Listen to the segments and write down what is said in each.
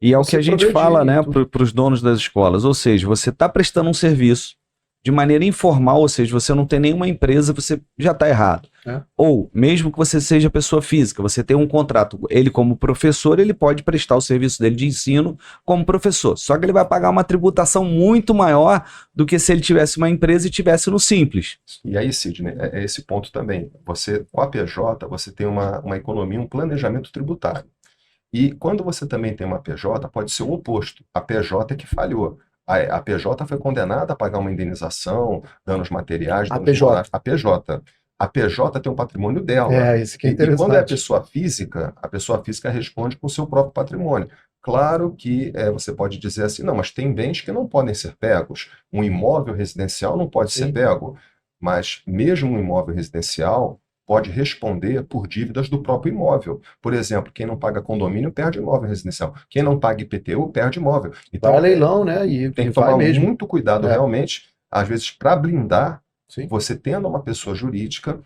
E é o que Você a gente progredir fala, né, tudo. para os donos das escolas. Ou seja, você está prestando um serviço de maneira informal, ou seja, você não tem nenhuma empresa, você já está errado. É. Ou, mesmo que você seja pessoa física, você tem um contrato, ele como professor, ele pode prestar o serviço dele de ensino como professor. Só que ele vai pagar uma tributação muito maior do que se ele tivesse uma empresa e tivesse no Simples. E aí, Sidney, é esse ponto também. Você, com a PJ, você tem uma economia, um planejamento tributário. E quando você também tem uma PJ, pode ser o oposto. A PJ é que falhou. A PJ foi condenada a pagar uma indenização, danos materiais, A danos PJ. morais. A PJ. A PJ tem um patrimônio dela. Isso que é E quando é interessante. a pessoa física responde com o seu próprio patrimônio. Claro que você pode dizer assim, não, mas tem bens que não podem ser pegos. Um imóvel residencial não pode ser Sim. pego. Mas mesmo um imóvel residencial pode responder por dívidas do próprio imóvel. Por exemplo, quem não paga condomínio perde imóvel residencial. Quem não paga IPTU perde imóvel. Então, Vai a leilão, né? E tem que vai tomar mesmo. muito cuidado, É. realmente, às vezes, para blindar. Sim. Você tendo uma pessoa jurídica,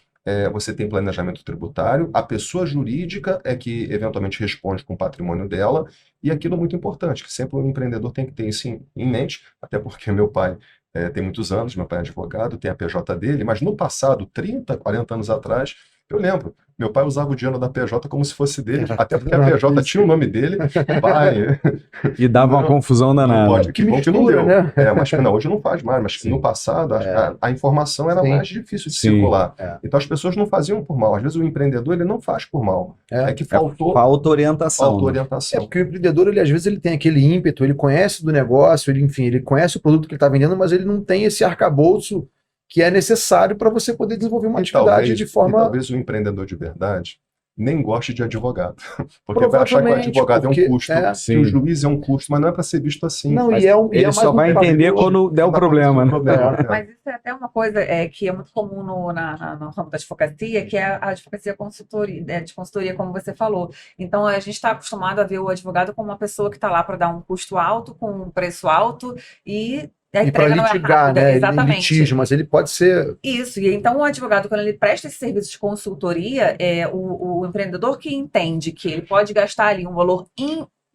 você tem planejamento tributário, a pessoa jurídica é que eventualmente responde com o patrimônio dela, e aquilo é muito importante, que sempre o empreendedor tem que ter isso em mente, até porque meu pai tem muitos anos, meu pai é advogado, tem a PJ dele, mas no passado, 30, 40 anos atrás, eu lembro, meu pai usava o dinheiro da PJ como se fosse dele, até porque a PJ tinha o nome dele, pai. E dava uma confusão Não danada. pode, que bom que não mistura, deu. né? Mas não, hoje não faz mais, mas Sim. no passado a informação era Sim. mais difícil de Sim. circular. É. Então as pessoas não faziam por mal. Às vezes o empreendedor ele não faz por mal. É que faltou Falta orientação. Né? orientação. Porque o empreendedor, ele às vezes ele tem aquele ímpeto, ele conhece do negócio, ele conhece o produto que ele está vendendo, mas ele não tem esse arcabouço que é necessário para você poder desenvolver uma atividade de forma... E talvez o empreendedor de verdade nem goste de advogado. Porque vai achar que o advogado é um custo, que o juiz é um custo, mas não é para ser visto assim. Não, ele só vai entender quando der o problema. Né? Mas isso é até uma coisa que é muito comum no ramo da advocacia, que é a advocacia consultoria, de consultoria, como você falou. Então, a gente está acostumado a ver o advogado como uma pessoa que está lá para dar um custo alto, com um preço alto e para litigar, né? Exatamente. Litígio, mas ele pode ser... Isso, e então o advogado, quando ele presta esse serviço de consultoria, o empreendedor que entende que ele pode gastar ali um valor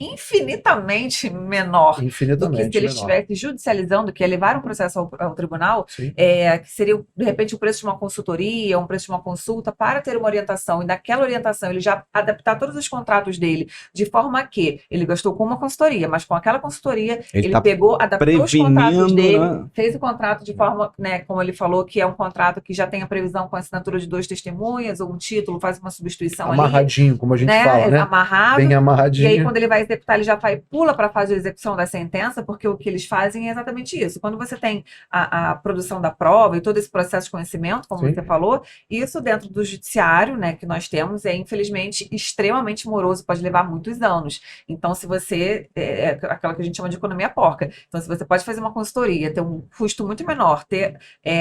infinitamente menor do que se ele estivesse judicializando, que é levar um processo ao tribunal, que seria, de repente, o preço de uma consultoria, um preço de uma consulta, para ter uma orientação, e daquela orientação ele já adaptar todos os contratos dele, de forma que ele gastou com uma consultoria, mas com aquela consultoria, ele tá pegou, adaptou os contratos dele, né? Fez o contrato de forma, né, como ele falou, que é um contrato que já tem a previsão com a assinatura de 2 testemunhas, ou um título, faz uma substituição amarradinho, ali, como a gente fala, né? Amarrado. Bem amarradinho. E aí, quando ele vai executar, ele já pula para a fase de execução da sentença, porque o que eles fazem é exatamente isso. Quando você tem a produção da prova e todo esse processo de conhecimento, como você falou, isso dentro do judiciário, né, que nós temos, é infelizmente extremamente moroso, pode levar muitos anos. Então, se você, aquela que a gente chama de economia porca, então se você pode fazer uma consultoria, ter um custo muito menor, ter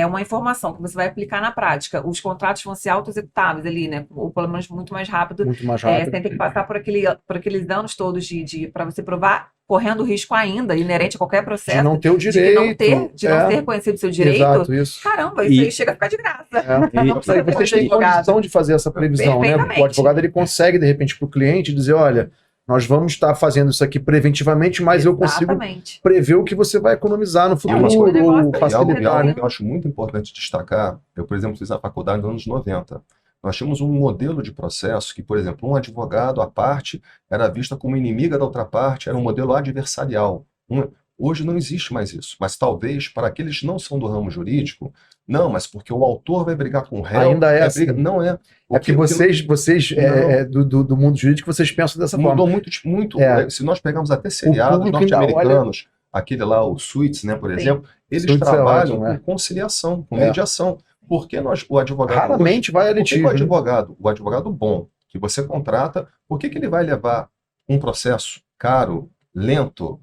uma informação que você vai aplicar na prática, os contratos vão ser auto-executáveis ali, né, ou pelo menos muito mais rápido, sem ter que passar por aqueles anos todos para você provar, correndo risco ainda, inerente a qualquer processo. De não ter o direito. De não ter reconhecido o seu direito. Exato, isso. Caramba, isso aí chega a ficar de graça. E vocês têm condição de fazer essa previsão, né? O advogado, ele consegue, de repente, para o cliente dizer, olha, nós vamos estar fazendo isso aqui preventivamente, mas eu consigo prever o que você vai economizar no futuro, ou facilitar, né? Eu acho muito importante destacar, eu, por exemplo, fiz a faculdade nos anos 90. Nós tínhamos um modelo de processo que, por exemplo, um advogado, a parte, era vista como inimiga da outra parte, era um modelo adversarial. Hoje não existe mais isso, mas talvez para aqueles que não são do ramo jurídico, não, mas porque o autor vai brigar com o réu... Ainda é assim. Não é. É porque vocês do mundo jurídico, vocês pensam dessa forma. Mudou muito. Se nós pegarmos até seriados norte-americanos, aquele lá, o Suits, né, por exemplo, eles trabalham com conciliação, com mediação. Porque o advogado... Raramente vai a litígio. O advogado bom que você contrata, por que ele vai levar um processo caro, lento,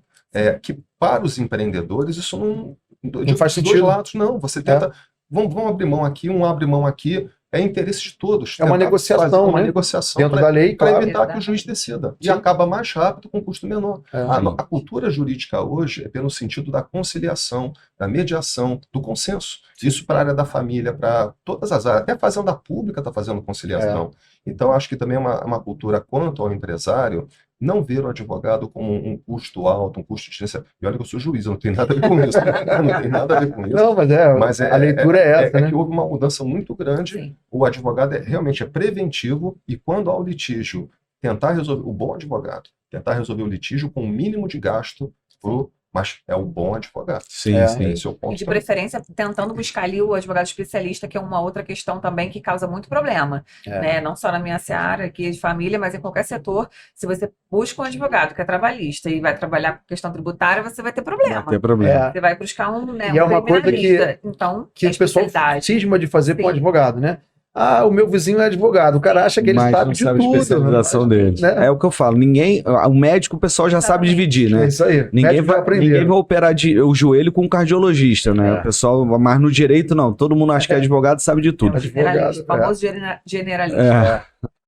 que para os empreendedores isso não faz sentido. Dois lados, não. Você tenta... Vamos abrir mão aqui, abre mão aqui. É interesse de todos. É uma negociação, uma negociação dentro da lei, para evitar que o juiz decida. E acaba mais rápido com custo menor. A cultura jurídica hoje é pelo sentido da conciliação, da mediação, do consenso. Isso para a área da família, para todas as áreas. Até a fazenda pública está fazendo conciliação. Então, acho que também é uma cultura quanto ao empresário, não ver o advogado como um custo alto, um custo desnecessário. E olha que eu sou juiz, eu não tenho nada a ver com isso. Não tem nada a ver com isso. Não, mas a leitura é essa, né? Que houve uma mudança muito grande. Sim. O advogado realmente é preventivo e quando há o litígio, tentar resolver, o bom advogado, tentar resolver o litígio com o mínimo de gasto mas é o bom advogado. Sim. Esse é o ponto. E de preferência, tentando buscar ali o advogado especialista, que é uma outra questão também que causa muito problema. Né? Não só na minha seara aqui de família, mas em qualquer setor. Se você busca um advogado que é trabalhista e vai trabalhar com questão tributária, você vai ter problema. Vai ter problema. Você vai buscar um, né, e é uma coisa que o pessoal cisma de fazer com o advogado, né? Ah, o meu vizinho é advogado. O cara acha que ele sabe de tudo. A especialização dele. Né? É o que eu falo. O médico, o pessoal já sabe dividir, né? É isso aí. Ninguém vai operar o joelho com um cardiologista, né? O pessoal, mas no direito não. Todo mundo acha que é advogado, sabe de tudo. Generalista, famoso generalista.